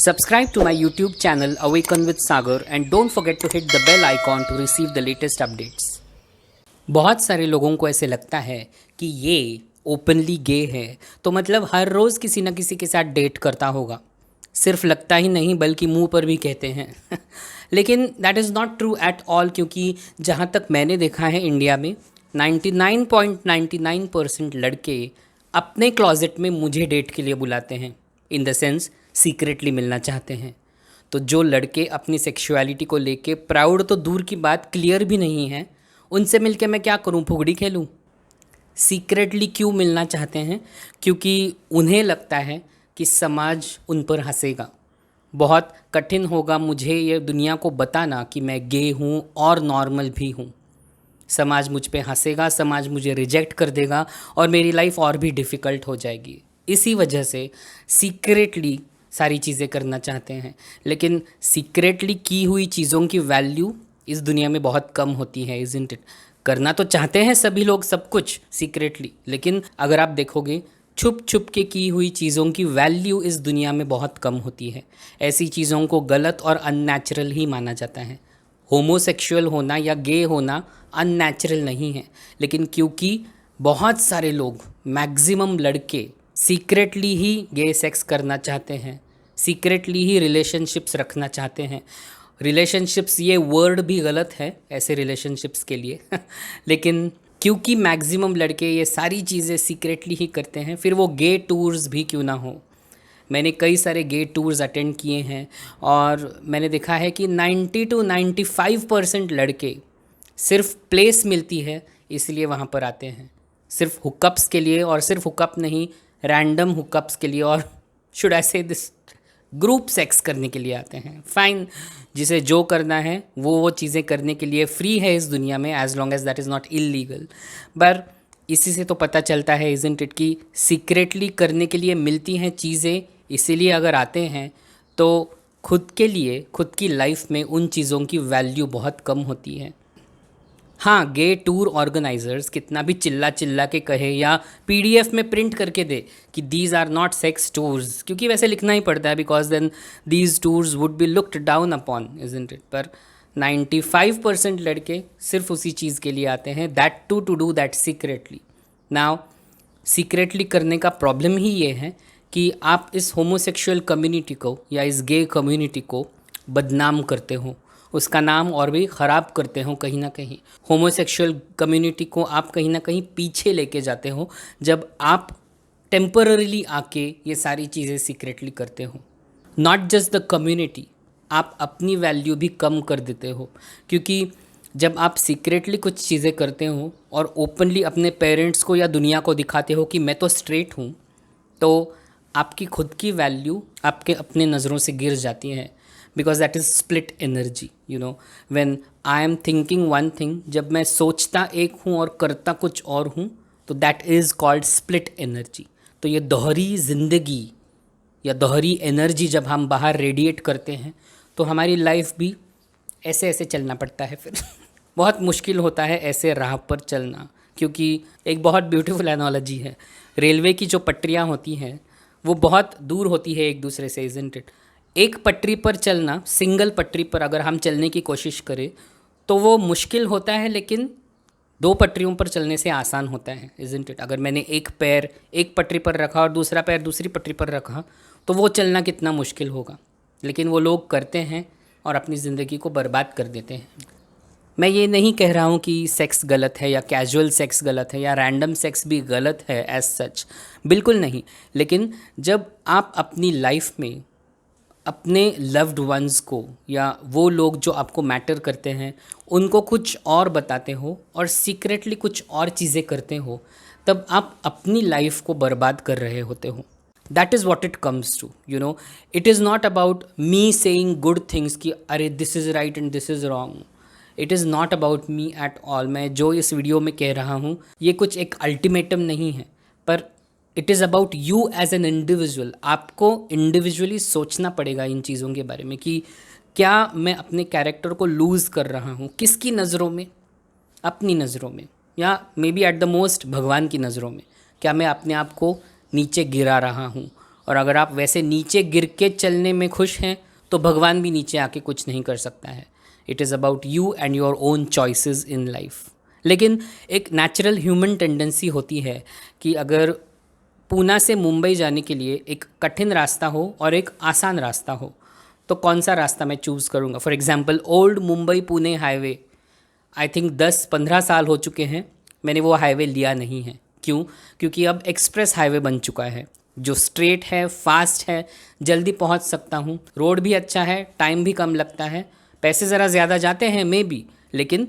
Subscribe to my YouTube channel Awaken with Sagar and don't forget to hit the bell icon to receive the latest updates. बहुत सारे लोगों को ऐसे लगता है कि ये ओपनली गे है तो मतलब हर रोज़ किसी न किसी के साथ डेट करता होगा। सिर्फ लगता ही नहीं बल्कि मुंह पर भी कहते हैं लेकिन that is not true at all, क्योंकि जहाँ तक मैंने देखा है इंडिया में 99.99% लड़के अपने क्लॉजेट में मुझे डेट के लिए बुलाते हैं, इन द सेंस सीक्रेटली मिलना चाहते हैं। तो जो लड़के अपनी सेक्सुअलिटी को लेके प्राउड तो दूर की बात क्लियर भी नहीं है, उनसे मिलके मैं क्या करूं, फुगड़ी खेलूं? सीक्रेटली क्यों मिलना चाहते हैं? क्योंकि उन्हें लगता है कि समाज उन पर हंसेगा। बहुत कठिन होगा मुझे ये दुनिया को बताना कि मैं गे हूँ और नॉर्मल भी हूँ। समाज मुझ पे हंसेगा, समाज मुझे रिजेक्ट कर देगा और मेरी लाइफ और भी डिफ़िकल्ट हो जाएगी। इसी वजह से सीक्रेटली सारी चीज़ें करना चाहते हैं। लेकिन सीक्रेटली की हुई चीज़ों की वैल्यू इस दुनिया में बहुत कम होती है, इज़न्ट इट? करना तो चाहते हैं सभी लोग सब कुछ सीक्रेटली, लेकिन अगर आप देखोगे छुप छुप के की हुई चीज़ों की वैल्यू इस दुनिया में बहुत कम होती है। ऐसी चीज़ों को गलत और अननेचुरल ही माना जाता है। होमोसेक्सुअल होना या गे होना अननेचुरल नहीं है, लेकिन क्योंकि बहुत सारे लोग, मैक्सिमम लड़के सीक्रेटली ही गे सेक्स करना चाहते हैं, सीक्रेटली ही रिलेशनशिप्स रखना चाहते हैं। रिलेशनशिप्स ये वर्ड भी गलत है ऐसे रिलेशनशिप्स के लिए लेकिन क्योंकि मैक्सिमम लड़के ये सारी चीज़ें सीक्रेटली ही करते हैं, फिर वो गे टूर्स भी क्यों ना हो। मैंने कई सारे गे टूर्स अटेंड किए हैं और मैंने देखा है कि 90 to 95% लड़के सिर्फ प्लेस मिलती है इसलिए वहाँ पर आते हैं, सिर्फ हुकअप्स के लिए, और सिर्फ हुकअप नहीं, रैंडम हुकअप्स के लिए, और शुड आई से दिस, ग्रुप सेक्स करने के लिए आते हैं। फाइन, जिसे जो करना है वो चीज़ें करने के लिए फ्री है इस दुनिया में, as long as that is not illegal. पर इसी से तो पता चलता है, इज़न्ट इट, कि सीक्रेटली करने के लिए मिलती हैं चीज़ें, इसीलिए अगर आते हैं तो खुद के लिए, खुद की लाइफ में उन चीज़ों की वैल्यू बहुत कम होती है। हाँ, गे टूर ऑर्गेनाइजर्स कितना भी चिल्ला चिल्ला के कहे या पीडीएफ में प्रिंट करके दे कि these are not sex tours, क्योंकि वैसे लिखना ही पड़ता है, because then these tours would be looked down upon, isn't it? पर 95% लड़के सिर्फ उसी चीज़ के लिए आते हैं, that to do that secretly. Now secretly करने का प्रॉब्लम ही ये है कि आप इस होमोसेक्सुअल कम्युनिटी को या इस गे कम्युनिटी को बदनाम करते हो, उसका नाम और भी ख़राब करते हो कहीं ना कहीं। होमोसेक्सुअल कम्युनिटी को आप कहीं ना कहीं पीछे लेके जाते हो जब आप टेम्पररीली आके ये सारी चीज़ें सीक्रेटली करते हो। नॉट जस्ट द कम्युनिटी, आप अपनी वैल्यू भी कम कर देते हो, क्योंकि जब आप सीक्रेटली कुछ चीज़ें करते हो और ओपनली अपने पेरेंट्स को या दुनिया को दिखाते हो कि मैं तो स्ट्रेट हूँ, तो आपकी खुद की वैल्यू आपके अपने नज़रों से गिर जाती है। Because that is split energy, you know, when I am thinking one thing, जब मैं सोचता एक हूँ और करता कुछ और हूँ, तो that is called split energy. तो ये दोहरी ज़िंदगी या दोहरी एनर्जी जब हम बाहर रेडिएट करते हैं तो हमारी लाइफ भी ऐसे ऐसे चलना पड़ता है फिर बहुत मुश्किल होता है ऐसे राह पर चलना, क्योंकि एक बहुत ब्यूटीफुल एनालॉजी है, रेलवे की जो पटरियाँ होती हैं वो बहुत दूर होती है एक दूसरे से, इज़न्ट इट? एक पटरी पर चलना, सिंगल पटरी पर अगर हम चलने की कोशिश करें तो वो मुश्किल होता है, लेकिन दो पटरियों पर चलने से आसान होता है, इज़न्ट इट? अगर मैंने एक पैर एक पटरी पर रखा और दूसरा पैर दूसरी पटरी पर रखा तो वो चलना कितना मुश्किल होगा, लेकिन वो लोग करते हैं और अपनी ज़िंदगी को बर्बाद कर देते हैं। मैं ये नहीं कह रहा हूँ कि सेक्स गलत है या कैजुअल सेक्स गलत है या रैंडम सेक्स भी गलत है एज सच, बिल्कुल नहीं। लेकिन जब आप अपनी लाइफ में अपने लव्ड वंस को या वो लोग जो आपको मैटर करते हैं उनको कुछ और बताते हो और सीक्रेटली कुछ और चीज़ें करते हो, तब आप अपनी लाइफ को बर्बाद कर रहे होते हो। That is what it comes to, you know. It is not about me saying good things कि अरे this is right and this is wrong. It is not about me at all. मैं जो इस वीडियो में कह रहा हूँ ये कुछ एक अल्टीमेटम नहीं है, पर it is about you as an individual. आपको इंडिविजुअली सोचना पड़ेगा इन चीज़ों के बारे में कि क्या मैं अपने कैरेक्टर को लूज़ कर रहा हूँ, किसकी नज़रों में, अपनी नज़रों में, या may be at the most भगवान की नज़रों में। क्या मैं अपने आप को नीचे गिरा रहा हूँ और अगर आप वैसे नीचे गिर के चलने में खुश हैं तो भगवान भी नीचे आके कुछ नहीं कर सकता है। It is about you and your own choices in life. लेकिन एक नेचुरल ह्यूमन टेंडेंसी होती है कि अगर पूना से मुंबई जाने के लिए एक कठिन रास्ता हो और एक आसान रास्ता हो तो कौन सा रास्ता मैं चूज़ करूँगा। For example old Mumbai Pune highway, I think 10-15 साल हो चुके हैं मैंने वो हाईवे लिया नहीं है। क्यों? क्योंकि अब एक्सप्रेस हाईवे बन चुका है जो स्ट्रेट है, फास्ट है, जल्दी पहुंच सकता हूं, रोड भी अच्छा है, टाइम भी कम लगता है, पैसे ज़रा ज़्यादा जाते हैं मे बी, लेकिन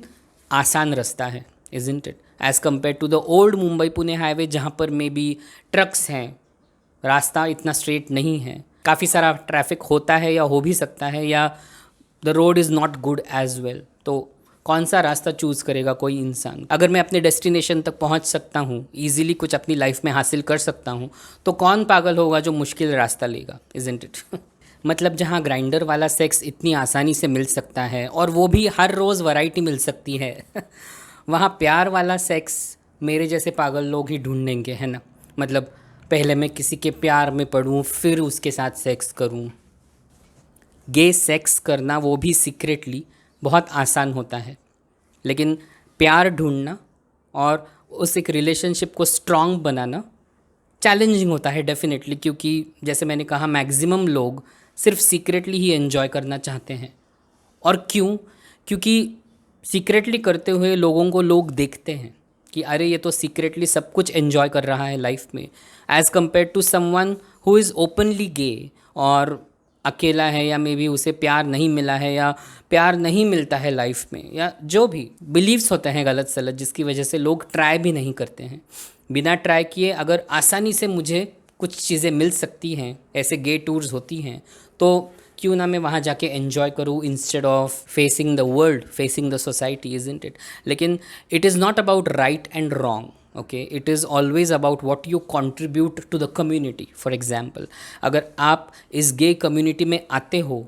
आसान रास्ता है, isn't it, as compare to the old Mumbai Pune highway जहाँ पर मे बी ट्रक्स हैं, रास्ता इतना स्ट्रेट नहीं है, काफ़ी सारा ट्रैफिक होता है या हो भी सकता है, या the road is not good as well. तो कौन सा रास्ता चूज़ करेगा कोई इंसान? अगर मैं अपने डेस्टिनेशन तक पहुंच सकता हूं, ईजिली कुछ अपनी लाइफ में हासिल कर सकता हूं, तो कौन पागल होगा जो मुश्किल रास्ता लेगा, इज़न्ट इट? मतलब जहां ग्राइंडर वाला सेक्स इतनी आसानी से मिल सकता है और वो भी हर रोज़ वैरायटी मिल सकती है वहाँ प्यार वाला सेक्स मेरे जैसे पागल लोग ही ढूंढेंगे, है ना। मतलब पहले मैं किसी के प्यार में पड़ूँ फिर उसके साथ सेक्स करूँ। गे सेक्स करना वो भी सीक्रेटली बहुत आसान होता है, लेकिन प्यार ढूंढना और उस एक रिलेशनशिप को स्ट्रॉन्ग बनाना चैलेंजिंग होता है डेफिनेटली, क्योंकि जैसे मैंने कहा मैक्सिमम लोग सिर्फ सीक्रेटली ही एंजॉय करना चाहते हैं। और क्यों? क्योंकि सीक्रेटली करते हुए लोगों को लोग देखते हैं कि अरे ये तो सीक्रेटली सब कुछ एंजॉय कर रहा है लाइफ में, as compare to someone who is openly gay और अकेला है, या मे बी उसे प्यार नहीं मिला है या प्यार नहीं मिलता है लाइफ में, या जो भी बिलीव्स होते हैं गलत सलत, जिसकी वजह से लोग ट्राई भी नहीं करते हैं। बिना ट्राई किए अगर आसानी से मुझे कुछ चीज़ें मिल सकती हैं, ऐसे गे टूर्स होती हैं, तो क्यों ना मैं वहाँ जाके एन्जॉय करूँ instead of facing the world, facing the society, isn't it? लेकिन it is not about right and wrong, okay, it is always about what you contribute to the community. For example, अगर आप इस गे community में आते हो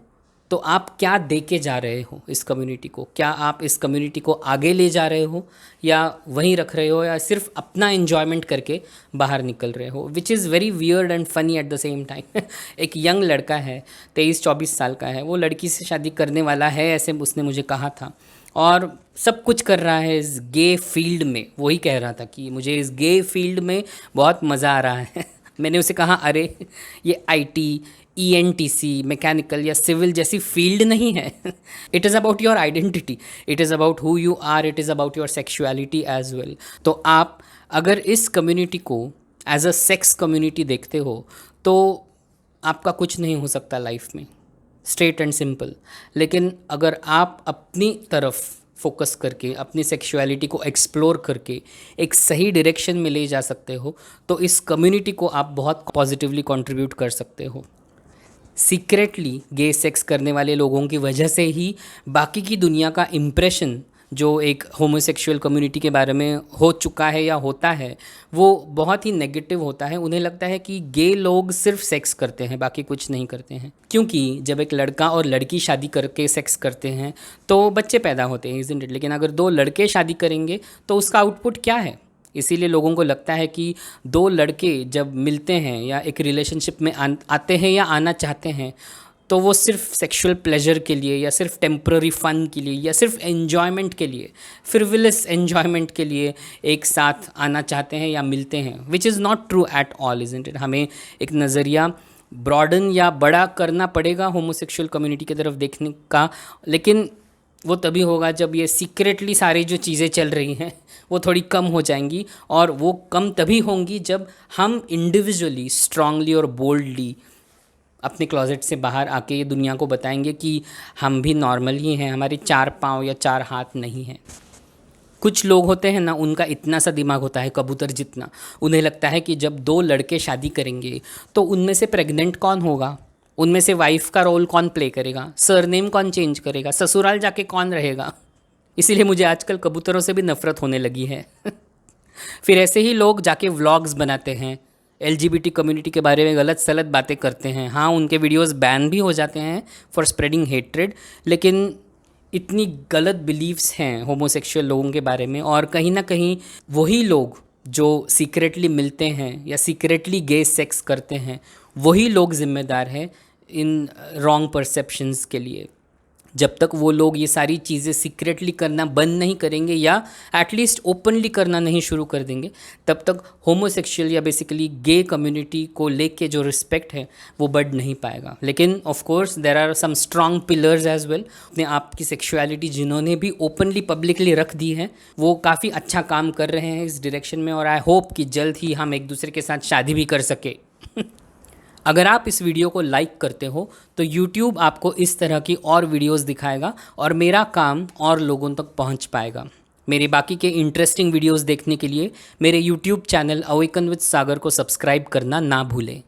तो आप क्या दे के जा रहे हो इस कम्युनिटी को? क्या आप इस कम्युनिटी को आगे ले जा रहे हो या वहीं रख रहे हो, या सिर्फ अपना एन्जॉयमेंट करके बाहर निकल रहे हो, which is very weird and funny at the same time. एक यंग लड़का है, 23-24 साल का है, वो लड़की से शादी करने वाला है ऐसे उसने मुझे कहा था, और सब कुछ कर रहा है इस गे फील्ड में। वही कह रहा था कि मुझे इस गे फील्ड में बहुत मज़ा आ रहा है। मैंने उसे कहा अरे ये आईटी, ईएनटीसी, मैकेनिकल या सिविल जैसी फील्ड नहीं है। It is about your identity, it is about who you are, it is about your sexuality as well. तो आप अगर इस कम्युनिटी को एज अ सेक्स कम्युनिटी देखते हो तो आपका कुछ नहीं हो सकता लाइफ में, स्ट्रेट एंड सिंपल। लेकिन अगर आप अपनी तरफ फोकस करके अपनी सेक्सुअलिटी को एक्सप्लोर करके एक सही डायरेक्शन में ले जा सकते हो तो इस कम्युनिटी को आप बहुत पॉजिटिवली कंट्रीब्यूट कर सकते हो। सीक्रेटली गे सेक्स करने वाले लोगों की वजह से ही बाकी की दुनिया का इम्प्रेशन जो एक होमोसेक्सुअल कम्युनिटी के बारे में हो चुका है या होता है वो बहुत ही नेगेटिव होता है। उन्हें लगता है कि गे लोग सिर्फ सेक्स करते हैं, बाकी कुछ नहीं करते हैं। क्योंकि जब एक लड़का और लड़की शादी करके सेक्स करते हैं तो बच्चे पैदा होते हैं, इज़न्ट इट? लेकिन अगर दो लड़के शादी करेंगे तो उसका आउटपुट क्या है? इसीलिए लोगों को लगता है कि दो लड़के जब मिलते हैं या एक रिलेशनशिप में आते हैं या आना चाहते हैं तो वो सिर्फ सेक्सुअल प्लेजर के लिए या सिर्फ टेम्पररी फ़न के लिए या सिर्फ एन्जॉयमेंट के लिए, फ्रिवलेस एन्जॉयमेंट के लिए एक साथ आना चाहते हैं या मिलते हैं, which is not true at all, isn't it? हमें एक नज़रिया ब्रॉडन या बड़ा करना पड़ेगा होमोसेक्सुअल कम्युनिटी की तरफ देखने का, लेकिन वो तभी होगा जब ये सीक्रेटली सारी जो चीज़ें चल रही हैं वो थोड़ी कम हो जाएंगी, और वो कम तभी होंगी जब हम इंडिविजुअली स्ट्रांगली और बोल्डली अपने क्लोजेट से बाहर आके ये दुनिया को बताएंगे कि हम भी नॉर्मल ही हैं, हमारे 4 पाँव या 4 हाथ नहीं हैं। कुछ लोग होते हैं ना, उनका इतना सा दिमाग होता है कबूतर जितना, उन्हें लगता है कि जब 2 लड़के शादी करेंगे तो उनमें से प्रेग्नेंट कौन होगा, उनमें से वाइफ का रोल कौन प्ले करेगा, सरनेम कौन चेंज करेगा, ससुराल जाके कौन रहेगा। इसीलिए मुझे आजकल कबूतरों से भी नफ़रत होने लगी है। फिर ऐसे ही लोग जाके व्लॉग्स बनाते हैं, एलजीबीटी कम्युनिटी के बारे में गलत सलत बातें करते हैं। हाँ, उनके वीडियोस बैन भी हो जाते हैं फॉर स्प्रेडिंग हेट्रेड, लेकिन इतनी गलत बिलीव्स हैं होमोसेक्सुअल लोगों के बारे में, और कहीं ना कहीं वही लोग जो सीक्रेटली मिलते हैं या सीक्रेटली गे सेक्स करते हैं वही लोग ज़िम्मेदार हैं इन रॉन्ग परसेप्शंस के लिए। जब तक वो लोग ये सारी चीज़ें सीक्रेटली करना बंद नहीं करेंगे या एटलीस्ट ओपनली करना नहीं शुरू कर देंगे, तब तक होमोसेक्सुअल या बेसिकली गे कम्युनिटी को लेके जो रिस्पेक्ट है वो बढ़ नहीं पाएगा। लेकिन of course there are some strong pillars as well. अपने आप की सेक्सुअलिटी जिन्होंने भी ओपनली पब्लिकली रख दी है वो काफ़ी अच्छा काम कर रहे हैं इस डायरेक्शन में, और आई होप कि जल्द ही हम एक दूसरे के साथ शादी भी कर सके। अगर आप इस वीडियो को लाइक करते हो तो YouTube आपको इस तरह की और वीडियोस दिखाएगा और मेरा काम और लोगों तक पहुंच पाएगा। मेरे बाकी के इंटरेस्टिंग वीडियोस देखने के लिए मेरे YouTube चैनल अवेकन विद सागर को सब्सक्राइब करना ना भूलें।